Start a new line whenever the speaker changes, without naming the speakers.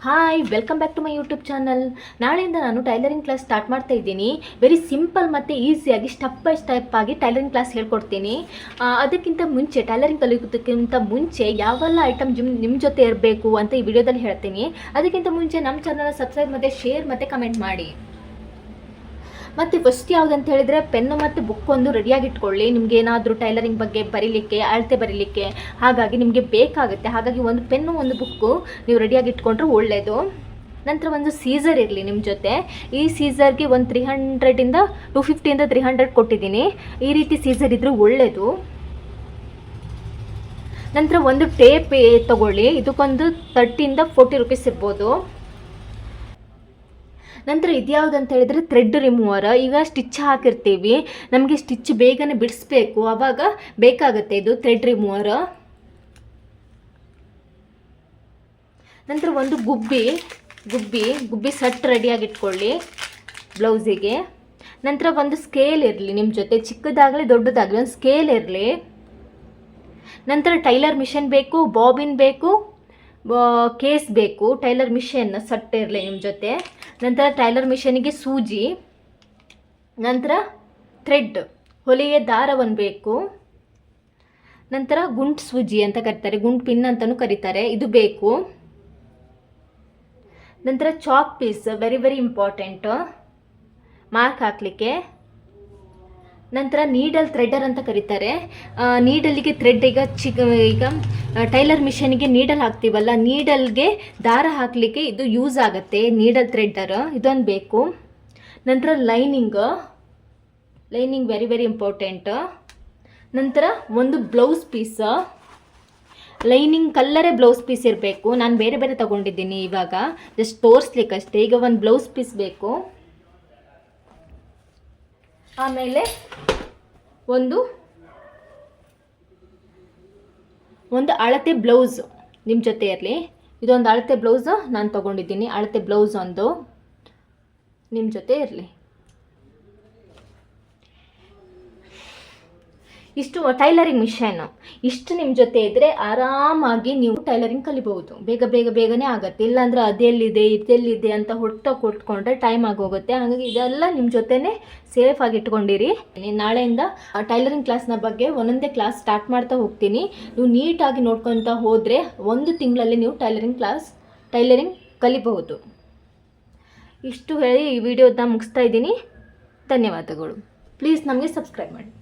Hi, welcome back to my YouTube channel. ನಾಳೆಯಿಂದ ನಾನು tailoring class start ಮಾಡ್ತಾ ಇದ್ದೀನಿ. ವೆರಿ ಸಿಂಪಲ್ ಮತ್ತು ಈಸಿಯಾಗಿ ಸ್ಟೆಪ್ ಬೈ ಸ್ಟೆಪ್ ಆಗಿ ಟೈಲರಿಂಗ್ ಕ್ಲಾಸ್ ಹೇಳ್ಕೊಡ್ತೀನಿ. ಅದಕ್ಕಿಂತ ಮುಂಚೆ ಟೈಲರಿಂಗ್ ಕಲಿಯೋದಕ್ಕಿಂತ ಮುಂಚೆ ಯಾವೆಲ್ಲ ಐಟಮ್ ನಿಮ್ಮ ಜೊತೆ ಇರಬೇಕು ಅಂತ ಈ ವಿಡಿಯೋದಲ್ಲಿ ಹೇಳ್ತೀನಿ. ಅದಕ್ಕಿಂತ ಮುಂಚೆ ನಮ್ಮ ಚಾನಲ್ ಸಬ್ಸ್ಕ್ರೈಬ್ ಮತ್ತು ಶೇರ್ ಮತ್ತು ಕಮೆಂಟ್ ಮಾಡಿ. ಮತ್ತು ಫಸ್ಟ್ ಯಾವುದಂತ ಹೇಳಿದರೆ, ಪೆನ್ನು ಮತ್ತು ಬುಕ್ ಒಂದು ರೆಡಿಯಾಗಿ ಇಟ್ಕೊಳ್ಳಿ. ನಿಮ್ಗೆ ಏನಾದರೂ ಟೈಲರಿಂಗ್ ಬಗ್ಗೆ ಬರೀಲಿಕ್ಕೆ, ಅಳತೆ ಬರೀಲಿಕ್ಕೆ ಹಾಗಾಗಿ ನಿಮಗೆ ಬೇಕಾಗುತ್ತೆ. ಹಾಗಾಗಿ ಒಂದು ಪೆನ್ನು ಒಂದು ಬುಕ್ಕು ನೀವು ರೆಡಿಯಾಗಿ ಇಟ್ಕೊಂಡ್ರೆ ಒಳ್ಳೆಯದು. ನಂತರ ಒಂದು ಸೀಸರ್ ಇರಲಿ ನಿಮ್ಮ ಜೊತೆ. ಈ ಸೀಸರ್ಗೆ ಒಂದು 250 300 ಕೊಟ್ಟಿದ್ದೀನಿ. ಈ ರೀತಿ ಸೀಸರ್ ಇದ್ದರೆ ಒಳ್ಳೆಯದು. ನಂತರ ಒಂದು ಟೇಪ್ ತೊಗೊಳ್ಳಿ. ಇದಕ್ಕೊಂದು 30 40 ರೂಪೀಸ್ ಇರ್ಬೋದು. ನಂತರ ಇದ್ಯಾವುದು ಅಂತ ಹೇಳಿದರೆ ಥ್ರೆಡ್ ರಿಮೂವರ್. ಈಗ ಸ್ಟಿಚ್ ಹಾಕಿರ್ತೀವಿ, ನಮಗೆ ಸ್ಟಿಚ್ ಬೇಗನೆ ಬಿಡಿಸ್ಬೇಕು, ಆವಾಗ ಬೇಕಾಗುತ್ತೆ ಇದು ಥ್ರೆಡ್ ರಿಮೂವರ್. ನಂತರ ಒಂದು ಗುಬ್ಬಿ ಸೆಟ್ ರೆಡಿಯಾಗಿಟ್ಕೊಳ್ಳಿ ಬ್ಲೌಸಿಗೆ. ನಂತರ ಒಂದು ಸ್ಕೇಲ್ ಇರಲಿ ನಿಮ್ಮ ಜೊತೆ, ಚಿಕ್ಕದಾಗಲಿ ದೊಡ್ಡದಾಗಲಿ ಒಂದು ಸ್ಕೇಲ್ ಇರಲಿ. ನಂತರ ಟೈಲರ್ ಮಿಷನ್ ಬೇಕು, ಬಾಬಿನ್ ಬೇಕು, ಕೇಸ್ ಬೇಕು. ಟೈಲರ್ ಮಿಷನ್ ಸೆಟ್ ಇರಲಿ ನಿಮ್ಮ ಜೊತೆ. ನಂತರ ಟೈಲರ್ ಮಿಷನಿಗೆ ಸೂಜಿ, ನಂತರ ಥ್ರೆಡ್ ಹೊಲಿಗೆ ದಾರ ಒಂದು ಬೇಕು. ನಂತರ ಗುಂಟ್ ಸೂಜಿ ಅಂತ ಕರೀತಾರೆ, ಗುಂಟ್ ಪಿನ್ ಅಂತಲೂ ಕರೀತಾರೆ, ಇದು ಬೇಕು. ನಂತರ chalk piece very important mark ಹಾಕಲಿಕ್ಕೆ. ನಂತರ ನೀಡಲ್ ಥ್ರೆಡರ್ ಅಂತ ಕರೀತಾರೆ. ನೀಡಲ್ಗೆ ಥ್ರೆಡ್ ಈಗ ಟೈಲರ್ ಮಿಷನ್ಗೆ ನೀಡಲ್ ಹಾಕ್ತೀವಲ್ಲ, ನೀಡಲ್ಗೆ ದಾರ ಹಾಕಲಿಕ್ಕೆ ಇದು ಯೂಸ್ ಆಗುತ್ತೆ, ನೀಡಲ್ ಥ್ರೆಡ್ಡರ್, ಇದೊಂದು ಬೇಕು. ನಂತರ ಲೈನಿಂಗ್ ವೆರಿ ಇಂಪಾರ್ಟೆಂಟ್. ನಂತರ ಒಂದು ಬ್ಲೌಸ್ ಪೀಸ್, ಲೈನಿಂಗ್ ಕಲ್ಲರೇ ಬ್ಲೌಸ್ ಪೀಸ್ ಇರಬೇಕು. ನಾನು ಬೇರೆ ತಗೊಂಡಿದ್ದೀನಿ ಇವಾಗ, ಜಸ್ಟ್ ತೋರಿಸ್ಲಿಕ್ಕಷ್ಟೇ. ಈಗ ಒಂದು ಬ್ಲೌಸ್ ಪೀಸ್ ಬೇಕು. ಆಮೇಲೆ ಒಂದು ಅಳತೆ ಬ್ಲೌಸ್ ನಿಮ್ಮ ಜೊತೆ ಇರಲಿ. ಇದೊಂದು ಅಳತೆ ಬ್ಲೌಸ್ ನಾನು ತೊಗೊಂಡಿದ್ದೀನಿ. ಅಳತೆ ಬ್ಲೌಸ್ ಒಂದು ನಿಮ್ಮ ಜೊತೆ ಇರಲಿ. ಇಷ್ಟು ಟೈಲರಿಂಗ್ ಮಿಷನ್ ಇಷ್ಟು ನಿಮ್ಮ ಜೊತೆ ಇದ್ದರೆ ಆರಾಮಾಗಿ ನೀವು ಟೈಲರಿಂಗ್ ಕಲಿಬಹುದು. ಬೇಗನೆ ಆಗುತ್ತೆ. ಇಲ್ಲಾಂದರೆ ಅದೆಲ್ಲಿದೆ ಇದೆಲ್ಲಿದೆ ಅಂತ ಕೊಟ್ಕೊಂಡ್ರೆ ಟೈಮ್ ಆಗೋಗುತ್ತೆ. ಹಾಗಾಗಿ ಇದೆಲ್ಲ ನಿಮ್ಮ ಜೊತೆನೇ ಸೇಫಾಗಿ ಇಟ್ಕೊಂಡಿರಿ. ನಾಳೆಯಿಂದ ಟೈಲರಿಂಗ್ ಕ್ಲಾಸ್ನ ಬಗ್ಗೆ ಒಂದೊಂದೇ ಕ್ಲಾಸ್ ಸ್ಟಾರ್ಟ್ ಮಾಡ್ತಾ ಹೋಗ್ತೀನಿ. ನೀವು ನೀಟಾಗಿ ನೋಡ್ಕೊತಾ ಹೋದರೆ 1 ತಿಂಗಳಲ್ಲಿ ನೀವು ಟೈಲರಿಂಗ್ ಕಲಿಬಹುದು. ಇಷ್ಟು ಹೇಳಿ ಈ ವಿಡಿಯೋನ ಮುಗಿಸ್ತಾ ಇದ್ದೀನಿ. ಧನ್ಯವಾದಗಳು. ಪ್ಲೀಸ್ ನಮಗೆ ಸಬ್ಸ್ಕ್ರೈಬ್ ಮಾಡಿ.